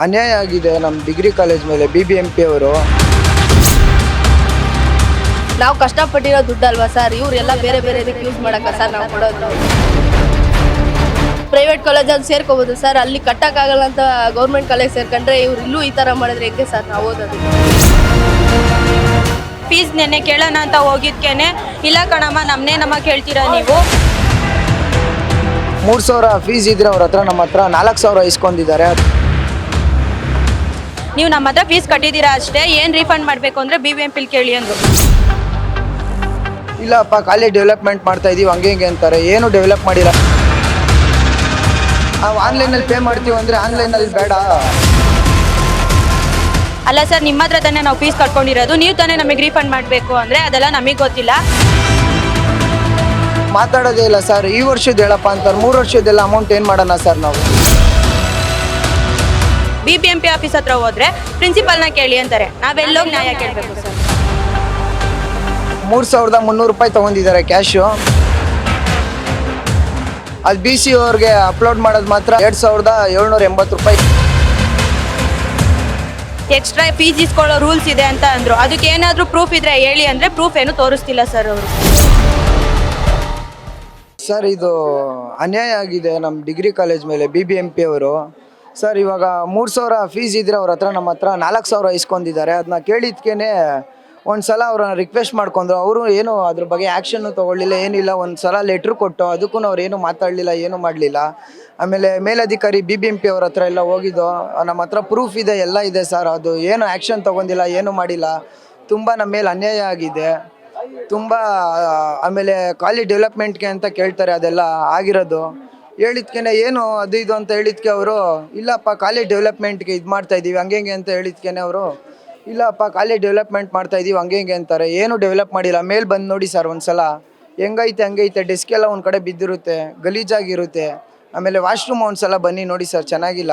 ಅನ್ಯಾಯ ಆಗಿದೆ ನಮ್ಮ ಡಿಗ್ರಿ ಕಾಲೇಜ್ ಮೇಲೆ BBMP ಅವರು. ನಾವು ಕಷ್ಟಪಟ್ಟಿರೋ ದುಡ್ಡಲ್ವಾ ಸರ್, ಇವರೆಲ್ಲ ಬೇರೆ ಬೇರೆ ಯೂಸ್ ಮಾಡಕ್ಕ ಸರ್ ನಾವು ಕೊಡೋದು. ಪ್ರೈವೇಟ್ ಕಾಲೇಜಲ್ಲಿ ಸೇರ್ಕೋಬೋದು ಸರ್, ಅಲ್ಲಿ ಕಟ್ಟಕ್ಕಾಗಲ್ಲ ಅಂತ ಗೌರ್ಮೆಂಟ್ ಕಾಲೇಜ್ ಸೇರ್ಕೊಂಡ್ರೆ ಇವ್ರು ಇಲ್ಲೂ ಈ ಥರ ಮಾಡಿದ್ರೆ ಹೆಂಗೆ ಸರ್ ನಾವು ಓದೋದು. ಫೀಸ್ ನೆನ್ನೆ ಕೇಳೋಣ ಅಂತ ಹೋಗಿದ್ಕೇನೆ ಇಲ್ಲ ಕಣಮ್ಮ ನಮ್ಮ ಕೇಳ್ತೀರಾ ನೀವು. 3,000 ಫೀಸ್ ಇದ್ರೆ ಅವ್ರ ಹತ್ರ ನಮ್ಮ ಹತ್ರ 4,000 ಇಸ್ಕೊಂಡಿದ್ದಾರೆ. ನೀವು ನಮ್ಮ ಹತ್ರ ಫೀಸ್ ಕಟ್ಟಿದ್ದೀರಾ ಅಷ್ಟೇ, ಏನು ರೀಫಂಡ್ ಮಾಡಬೇಕು ಅಂದರೆ BBMP ಕೇಳಿ ಅಂದರು. ಇಲ್ಲಪ್ಪ ಕಾಲೇಜ್ ಡೆವಲಪ್ಮೆಂಟ್ ಮಾಡ್ತಾ ಇದೀವಿ ಹಂಗೆ ಹಿಂಗೆ ಅಂತಾರೆ, ಏನು ಡೆವಲಪ್ ಮಾಡಿಲ್ಲ. ನಾವು ಆನ್ಲೈನಲ್ಲಿ ಪೇ ಮಾಡ್ತೀವಿ ಅಂದರೆ ಆನ್ಲೈನಲ್ಲಿ ಬೇಡ. ಅಲ್ಲ ಸರ್, ನಿಮ್ಮ ಹತ್ರ ತಾನೇ ನಾವು ಫೀಸ್ ಕಟ್ಕೊಂಡಿರೋದು, ನೀವು ತಾನೇ ನಮಗೆ ರೀಫಂಡ್ ಮಾಡಬೇಕು ಅಂದರೆ ಅದೆಲ್ಲ ನಮಗೆ ಗೊತ್ತಿಲ್ಲ. ಮಾತಾಡೋದೇ ಇಲ್ಲ ಸರ್, ಈ ವರ್ಷದ ಹೇಳಪ್ಪ ಅಂತಾರೆ, 3 ವರ್ಷದೆಲ್ಲ ಅಮೌಂಟ್ ಏನು ಮಾಡೋಣ ಸರ್ ನಾವು. BBMP ಆಫೀಸ್ ಹತ್ರ ಹೋದ್ರೆ ಪ್ರಿನ್ಸಿಪಲ್ನ ಕೇಳಿ ಅಂತಾರೆ, ನಾವೆಲ್ಲೋಗಿ ನ್ಯಾಯ ಕೇಳಬೇಕು ಸರ್. 3,300 ರೂಪಾಯಿ ತೊಗೊಂಡಿದ್ದಾರೆ ಕ್ಯಾಶು. ಅದು BC ಅವ್ರಿಗೆ ಅಪ್ಲೋಡ್ ಮಾಡೋದು ಮಾತ್ರ 2,780 ರೂಪಾಯಿ. ಎಕ್ಸ್ಟ್ರಾ ಫೀಸ್ ಇಸ್ಕೊಳ್ಳೋ ರೂಲ್ಸ್ ಇದೆ ಅಂತ ಅಂದರು, ಅದಕ್ಕೆ ಏನಾದರೂ ಪ್ರೂಫ್ ಇದ್ರೆ ಹೇಳಿ ಅಂದರೆ ಪ್ರೂಫ್ ಏನು ತೋರಿಸ್ತಿಲ್ಲ ಸರ್ ಅವರು. ಸರ್ ಇದು ಅನ್ಯಾಯ ಆಗಿದೆ ನಮ್ಮ ಡಿಗ್ರಿ ಕಾಲೇಜ್ ಮೇಲೆ BBMP ಅವರು. ಸರ್ ಇವಾಗ 3,000 ಫೀಸ್ ಇದ್ದರೆ ಅವ್ರ ಹತ್ರ ನಮ್ಮ ಹತ್ರ 4,000 ಇಸ್ಕೊಂಡಿದ್ದಾರೆ. ಅದನ್ನ ಕೇಳಿದ್ಕೇ ಒಂದು ಸಲ ಅವ್ರನ್ನ ರಿಕ್ವೆಸ್ಟ್ ಮಾಡ್ಕೊಂಡ್ರು, ಅವರು ಏನು ಅದ್ರ ಬಗ್ಗೆ ಆ್ಯಕ್ಷನ್ನು ತೊಗೊಳ್ಳಿಲ್ಲ, ಏನಿಲ್ಲ. ಒಂದು ಸಲ ಲೆಟ್ರ್ ಕೊಟ್ಟು ಅದಕ್ಕೂ ಅವ್ರು ಏನು ಮಾತಾಡಲಿಲ್ಲ, ಏನು ಮಾಡಲಿಲ್ಲ. ಆಮೇಲೆ ಮೇಲಧಿಕಾರಿ BBMP ಅವ್ರ ಹತ್ರ ಎಲ್ಲ ಹೋಗಿದ್ದು, ನಮ್ಮ ಹತ್ರ ಪ್ರೂಫ್ ಇದೆ, ಎಲ್ಲ ಇದೆ ಸರ್, ಅದು ಏನು ಆ್ಯಕ್ಷನ್ ತೊಗೊಂಡಿಲ್ಲ, ಏನು ಮಾಡಿಲ್ಲ. ತುಂಬ ನಮ್ಮ ಮೇಲೆ ಅನ್ಯಾಯ ಆಗಿದೆ ತುಂಬ. ಆಮೇಲೆ ಕಾಲೇಜ್ ಡೆವಲಪ್ಮೆಂಟ್ಗೆ ಅಂತ ಕೇಳ್ತಾರೆ, ಅದೆಲ್ಲ ಆಗಿರೋದು. ಹೇಳಿದ್ಕೆ ಏನು ಅದು ಇದು ಅಂತ ಹೇಳಿದ್ಕೆ ಅವರು ಇಲ್ಲಪ್ಪ ಕಾಲೇಜ್ ಡೆವಲಪ್ಮೆಂಟ್ಗೆ ಇದು ಮಾಡ್ತಾ ಇದ್ದೀವಿ ಹಂಗೆ ಹಿಂಗೆ ಅಂತ ಹೇಳಿದ್ಕೆ ಅವರು ಇಲ್ಲಪ್ಪ ಕಾಲೇಜ್ ಡೆವಲಪ್ಮೆಂಟ್ ಮಾಡ್ತಾ ಇದ್ದೀವಿ ಹಂಗೆ ಹಿಂಗೆ ಅಂತಾರೆ, ಏನು ಡೆವಲಪ್ ಮಾಡಿಲ್ಲ. ಮೇಲೆ ಬಂದು ನೋಡಿ ಸರ್ ಒಂದು ಸಲ ಹೆಂಗೈತೆ ಹಂಗೈತೆ, ಡೆಸ್ಕ್ ಎಲ್ಲ ಒಂದು ಕಡೆ ಬಿದ್ದಿರುತ್ತೆ, ಗಲೀಜಾಗಿರುತ್ತೆ. ಆಮೇಲೆ ವಾಶ್ರೂಮ್ ಒಂದು ಸಲ ಬನ್ನಿ ನೋಡಿ ಸರ್, ಚೆನ್ನಾಗಿಲ್ಲ.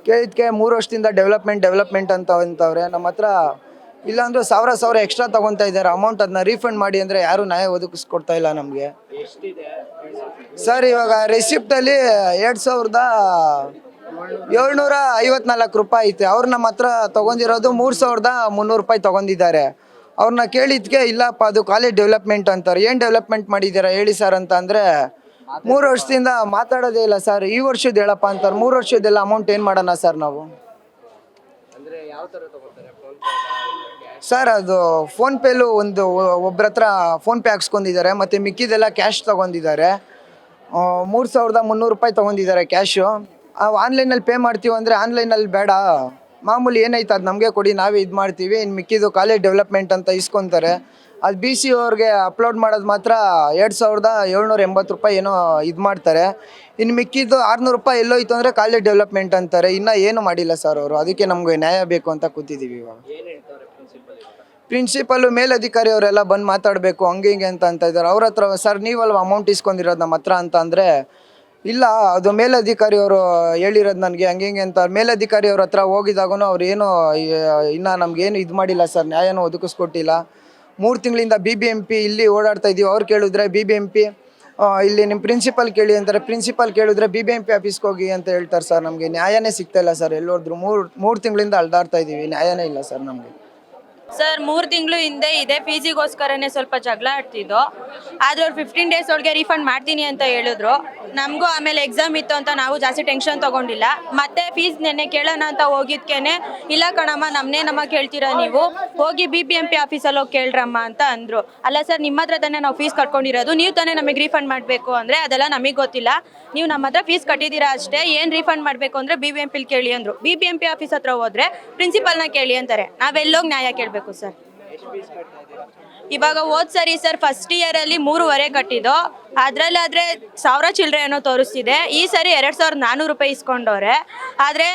ಕೇಳಿದ್ಕೆ 3 ವರ್ಷದಿಂದ ಡೆವಲಪ್ಮೆಂಟ್ ಅಂತವ್ರೆ. ನಮ್ಮ ಹತ್ರ ಇಲ್ಲಾಂದ್ರೆ 1,000 ಎಕ್ಸ್ಟ್ರಾ ತೊಗೊತಾ ಇದ್ದಾರೆ ಅಮೌಂಟ್. ಅದನ್ನ ರೀಫಂಡ್ ಮಾಡಿ ಅಂದರೆ ಯಾರೂ ನ್ಯಾಯ ಒದಗಿಸ್ಕೊಡ್ತಾ ಇಲ್ಲ ನಮಗೆ ಸರ್. ಇವಾಗ ರೆಸಿಪ್ಟಲ್ಲಿ 2,754 ರೂಪಾಯಿ ಐತೆ. ಅವ್ರು ನಮ್ಮ ಹತ್ರ ತೊಗೊಂಡಿರೋದು 3,300 ರೂಪಾಯಿ ತೊಗೊಂಡಿದ್ದಾರೆ. ಅವ್ರನ್ನ ಕೇಳಿದ್ಕೆ ಇಲ್ಲಪ್ಪ ಅದು ಕಾಲೇಜ್ ಡೆವಲಪ್ಮೆಂಟ್ ಅಂತಾರೆ. ಏನು ಡೆವಲಪ್ಮೆಂಟ್ ಮಾಡಿದ್ದೀರಾ ಹೇಳಿ ಸರ್ ಅಂತ ಅಂದರೆ 3 ವರ್ಷದಿಂದ ಮಾತಾಡೋದೇ ಇಲ್ಲ ಸರ್, ಈ ವರ್ಷದ ಹೇಳಪ್ಪ ಅಂತಾರೆ. 3 ವರ್ಷದೆಲ್ಲ ಅಮೌಂಟ್ ಏನು ಮಾಡೋಣ ಸರ್ ನಾವು. ಸರ್ ಅದು ಫೋನ್ಪೇಲು ಒಬ್ಬರ ಹತ್ರ ಫೋನ್ಪೇ ಹಾಕ್ಸ್ಕೊಂಡಿದ್ದಾರೆ, ಮತ್ತು ಮಿಕ್ಕಿದೆಲ್ಲ ಕ್ಯಾಶ್ ತೊಗೊಂಡಿದ್ದಾರೆ. 3,300 ರೂಪಾಯಿ ತೊಗೊಂಡಿದ್ದಾರೆ ಕ್ಯಾಶು. ಆನ್ಲೈನಲ್ಲಿ ಪೇ ಮಾಡ್ತೀವಿ ಅಂದರೆ ಆನ್ಲೈನಲ್ಲಿ ಬೇಡ, ಮಾಮೂಲಿ ಏನೈತೆ ಅದು ನಮಗೆ ಕೊಡಿ, ನಾವೇ ಇದು ಮಾಡ್ತೀವಿ. ಇನ್ನು ಮಿಕ್ಕಿದ್ದು ಕಾಲೇಜ್ ಡೆವಲಪ್ಮೆಂಟ್ ಅಂತ ಇಸ್ಕೊತಾರೆ. ಅದು BC ಅವ್ರಿಗೆ ಅಪ್ಲೋಡ್ ಮಾಡೋದು ಮಾತ್ರ 2,780 ರೂಪಾಯಿ ಏನೋ ಇದು ಮಾಡ್ತಾರೆ. ಇನ್ನು ಮಿಕ್ಕಿದ್ದು 600 ರೂಪಾಯಿ ಎಲ್ಲೋಯ್ತು ಅಂದರೆ ಕಾಲೇಜ್ ಡೆವಲಪ್ಮೆಂಟ್ ಅಂತಾರೆ. ಇನ್ನೂ ಏನು ಮಾಡಿಲ್ಲ ಸರ್ ಅವರು. ಅದಕ್ಕೆ ನಮಗೆ ನ್ಯಾಯ ಬೇಕು ಅಂತ ಕೂತಿದ್ದೀವಿ ಇವಾಗ. ಪ್ರಿನ್ಸಿಪಲ್ಲು ಮೇಲಧಿಕಾರಿ ಅವರೆಲ್ಲ ಬಂದು ಮಾತಾಡಬೇಕು ಹಂಗೆ ಹಿಂಗೆ ಅಂತ ಇದ್ದಾರೆ. ಅವ್ರ ಹತ್ರ ಸರ್ ನೀವಲ್ವ ಅಮೌಂಟ್ ಇಸ್ಕೊಂಡಿರೋದು ನಮ್ಮ ಹತ್ರ ಅಂತ ಅಂದರೆ ಇಲ್ಲ ಅದು ಮೇಲಧಿಕಾರಿ ಅವರು ಹೇಳಿರೋದು ನನಗೆ ಹಂಗೆ ಹಿಂಗೆ ಅಂತ. ಮೇಲಧಿಕಾರಿ ಅವ್ರ ಹತ್ರ ಹೋಗಿದಾಗೂ ಅವ್ರು ಏನು ಇನ್ನೂ ನಮಗೇನು ಇದು ಮಾಡಿಲ್ಲ ಸರ್, ನ್ಯಾಯನೂ ಒದಗಿಸ್ಕೊಟ್ಟಿಲ್ಲ. 3 ತಿಂಗಳಿಂದ BBMP ಇಲ್ಲಿ ಓಡಾಡ್ತಾ ಇದ್ದೀವಿ. ಅವ್ರು ಕೇಳಿದ್ರೆ BBMP ಇಲ್ಲಿ ನಿಮ್ಮ ಪ್ರಿನ್ಸಿಪಲ್ ಕೇಳಿ ಅಂತಾರೆ. ಪ್ರಿನ್ಸಿಪಲ್ ಕೇಳಿದ್ರೆ BBMP ಆಫೀಸ್ಗೆ ಹೋಗಿ ಅಂತ ಹೇಳ್ತಾರೆ ಸರ್. ನಮಗೆ ನ್ಯಾಯನೇ ಸಿಗ್ತಾ ಇಲ್ಲ ಸರ್. ಎಲ್ಲೋದ್ರು 3 ತಿಂಗಳಿಂದ ಅಲ್ದಾಡ್ತಾ ಇದ್ದೀವಿ, ನ್ಯಾಯನೇ ಇಲ್ಲ ಸರ್ ನಮಗೆ. ಸರ್ 3 ತಿಂಗಳು ಹಿಂದೆ ಇದೆ ಫೀಸಿಗೋಸ್ಕರನೇ ಸ್ವಲ್ಪ ಜಗಳ ಆಡ್ತಿದ್ದು, ಆದರೆ ಅವ್ರು 15 ಡೇಸ್ ಒಳಗೆ ರೀಫಂಡ್ ಮಾಡ್ತೀನಿ ಅಂತ ಹೇಳಿದ್ರು. ನಮಗೂ ಆಮೇಲೆ ಎಕ್ಸಾಮ್ ಇತ್ತು ಅಂತ ನಾವು ಜಾಸ್ತಿ ಟೆನ್ಷನ್ ತೊಗೊಂಡಿಲ್ಲ. ಮತ್ತೆ ಫೀಸ್ ನೆನ್ನೆ ಕೇಳೋಣ ಅಂತ ಹೋಗಿದ್ಕೇನೆ ಇಲ್ಲ ಕಣಮ್ಮ ನಮ್ಮ ಕೇಳ್ತೀರಾ ನೀವು, ಹೋಗಿ BBMP ಆಫೀಸಲ್ಲಿ ಹೋಗಿ ಕೇಳ್ರಮ್ಮ ಅಂತ ಅಂದರು. ಅಲ್ಲ ಸರ್, ನಿಮ್ಮ ಹತ್ರ ತಾನೇ ನಾವು ಫೀಸ್ ಕಟ್ಕೊಂಡಿರೋದು, ನೀವು ತಾನೇ ನಮಗೆ ರೀಫಂಡ್ ಮಾಡಬೇಕು ಅಂದರೆ ಅದೆಲ್ಲ ನಮಗೆ ಗೊತ್ತಿಲ್ಲ. ನೀವು ನಮ್ಮ ಹತ್ರ ಫೀಸ್ ಕಟ್ಟಿದ್ದೀರಾ ಅಷ್ಟೇ, ಏನು ರೀಫಂಡ್ ಮಾಡಬೇಕು ಅಂದರೆ BBMP ಕೇಳಿ ಅಂದರು. BBMP ಆಫೀಸ್ ಹತ್ರ ಹೋದರೆ ಪ್ರಿನ್ಸಿಪಲ್ನ ಕೇಳಿ ಅಂತಾರೆ, ನಾವೆಲ್ಲೋಗಿ ನ್ಯಾಯ ಕೇಳಬೇಕು ಸರ್. ಇವಾಗ ಹೋದ್ ಸರಿ ಸರ್ ಫಸ್ಟ್ ಇಯರಲ್ಲಿ 3.5 ಕಟ್ಟಿದ್ದು, ಅದರಲ್ಲಾದರೆ 1,000 ಚಿಲ್ಲರೆ ಏನೋ ತೋರಿಸ್ತಿದೆ. ಈ ಸರಿ 2,400 ರೂಪಾಯಿ ಇಸ್ಕೊಂಡವ್ರೆ, ಆದರೆ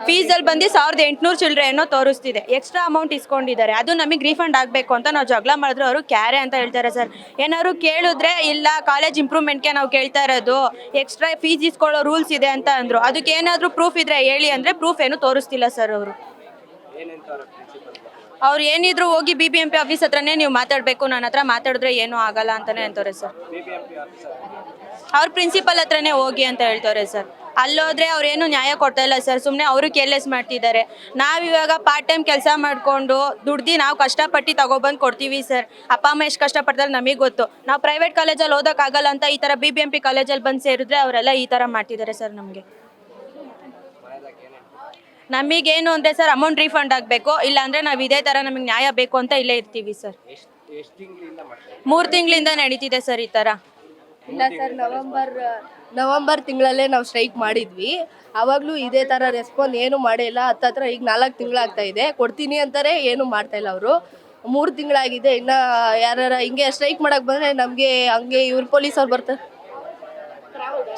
ಫೀಸಲ್ಲಿ ಬಂದು 1,800 ಚಿಲ್ಲರೆ ಏನೋ ತೋರಿಸ್ತಿದೆ. ಎಕ್ಸ್ಟ್ರಾ ಅಮೌಂಟ್ ಇಸ್ಕೊಂಡಿದ್ದಾರೆ, ಅದು ನಮಗೆ ರೀಫಂಡ್ ಆಗಬೇಕು ಅಂತ ನಾವು ಜಗಳ ಮಾಡಿದ್ರು ಅವರು ಕ್ಯಾರೆ ಅಂತ ಹೇಳ್ತಾರೆ ಸರ್. ಏನಾದ್ರು ಕೇಳಿದ್ರೆ ಇಲ್ಲ ಕಾಲೇಜ್ ಇಂಪ್ರೂವ್ಮೆಂಟ್ಗೆ ನಾವು ಕೇಳ್ತಾ ಇರೋದು, ಎಕ್ಸ್ಟ್ರಾ ಫೀಸ್ ಇಸ್ಕೊಳ್ಳೋ ರೂಲ್ಸ್ ಇದೆ ಅಂತ ಅಂದರು. ಅದಕ್ಕೆ ಏನಾದರೂ ಪ್ರೂಫ್ ಇದ್ರೆ ಹೇಳಿ ಅಂದರೆ ಪ್ರೂಫ್ ಏನು ತೋರಿಸ್ತಿಲ್ಲ ಸರ್ ಅವರು. ಅವ್ರು ಏನಿದ್ರು ಹೋಗಿ BBMP ಆಫೀಸ್ ಹತ್ರನೇ ನೀವು ಮಾತಾಡಬೇಕು, ನನ್ನ ಹತ್ರ ಮಾತಾಡಿದ್ರೆ ಏನೂ ಆಗಲ್ಲ ಅಂತಲೇ ಅಂತಾರೆ ಸರ್. ಅವ್ರ ಪ್ರಿನ್ಸಿಪಲ್ ಹತ್ರನೇ ಹೋಗಿ ಅಂತ ಹೇಳ್ತಾರೆ ಸರ್. ಅಲ್ಲೋದ್ರೆ ಅವ್ರೇನು ನ್ಯಾಯ ಕೊಡ್ತಾ ಇಲ್ಲ ಸರ್, ಸುಮ್ಮನೆ ಅವರು ಕೇರ್ಲೆಸ್ ಮಾಡ್ತಿದ್ದಾರೆ. ನಾವಿವಾಗ ಪಾರ್ಟ್ ಟೈಮ್ ಕೆಲಸ ಮಾಡಿಕೊಂಡು ದುಡ್ದು ನಾವು ಕಷ್ಟಪಟ್ಟು ತಗೊಬಂದು ಕೊಡ್ತೀವಿ ಸರ್. ಅಪ್ಪ ಅಮ್ಮ ಎಷ್ಟು ಕಷ್ಟಪಡ್ತಾರೆ ನಮಗೆ ಗೊತ್ತು. ನಾವು ಪ್ರೈವೇಟ್ ಕಾಲೇಜಲ್ಲಿ ಓದೋಕ್ಕಾಗಲ್ಲ ಅಂತ ಈ ಥರ BBMP ಕಾಲೇಜಲ್ಲಿ ಬಂದು ಸೇರಿದ್ರೆ ಅವರೆಲ್ಲ ಈ ಥರ ಮಾಡ್ತಿದ್ದಾರೆ ಸರ್. ನಮಗೇನು ಅಂದರೆ ಸರ್ ಅಮೌಂಟ್ ರೀಫಂಡ್ ಆಗಬೇಕು, ಇಲ್ಲಾಂದರೆ ನಾವು ಇದೇ ಥರ ನಮಗೆ ನ್ಯಾಯ ಬೇಕು ಅಂತ ಇಲ್ಲೇ ಇರ್ತೀವಿ ಸರ್. 3 ತಿಂಗಳಿಂದ ನಡೀತಿದೆ ಸರ್ ಈ ಥರ. ಇಲ್ಲ ಸರ್, ನವಂಬರ್ ತಿಂಗಳಲ್ಲೇ ನಾವು ಸ್ಟ್ರೈಕ್ ಮಾಡಿದ್ವಿ. ಆವಾಗಲೂ ಇದೇ ಥರ ರೆಸ್ಪಾನ್ಸ್ ಏನು ಮಾಡೇ ಇಲ್ಲ. ಹತ್ತತ್ರ ಈಗ 4 ತಿಂಗಳಾಗ್ತಾ ಇದೆ. ಕೊಡ್ತೀನಿ ಅಂತಾರೆ, ಏನು ಮಾಡ್ತಾ ಇಲ್ಲ ಅವರು. 3 ತಿಂಗಳಾಗಿದೆ. ಇನ್ನು ಯಾರು ಹಿಂಗೆ ಸ್ಟ್ರೈಕ್ ಮಾಡಕ್ಕೆ ಬಂದರೆ ನಮಗೆ ಹಂಗೆ ಇವ್ರು ಪೊಲೀಸವ್ರು ಬರ್ತಾರೆ,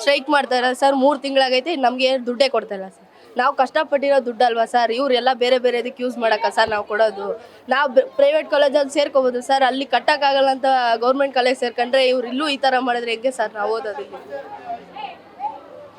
ಸ್ಟ್ರೈಕ್ ಮಾಡ್ತಾರೆ ಸರ್. 3 ತಿಂಗಳಾಗೈತೆ, ನಮಗೆ ದುಡ್ಡೇ ಕೊಡ್ತಾ ಇಲ್ಲ ಸರ್. ನಾವು ಕಷ್ಟಪಟ್ಟಿರೋ ದುಡ್ಡು ಅಲ್ವಾ ಸರ್, ಇವರೆಲ್ಲ ಬೇರೆದಕ್ಕೆ ಯೂಸ್ ಮಾಡೋಕ್ಕ ಸರ್ ನಾವು ಕೊಡೋದು. ನಾವು ಪ್ರೈವೇಟ್ ಕಾಲೇಜಲ್ಲಿ ಸೇರ್ಕೋಬೋದು ಸರ್, ಅಲ್ಲಿ ಕಟ್ಟೋಕ್ಕಾಗಲ್ಲ ಅಂತ ಗೌರ್ಮೆಂಟ್ ಕಾಲೇಜ್ ಸೇರ್ಕೊಂಡ್ರೆ ಇವ್ರು ಇಲ್ಲೂ ಈ ಥರ ಮಾಡಿದ್ರೆ ಹೆಂಗೆ ಸರ್ ನಾವು ಓದೋದಿಲ್ಲ.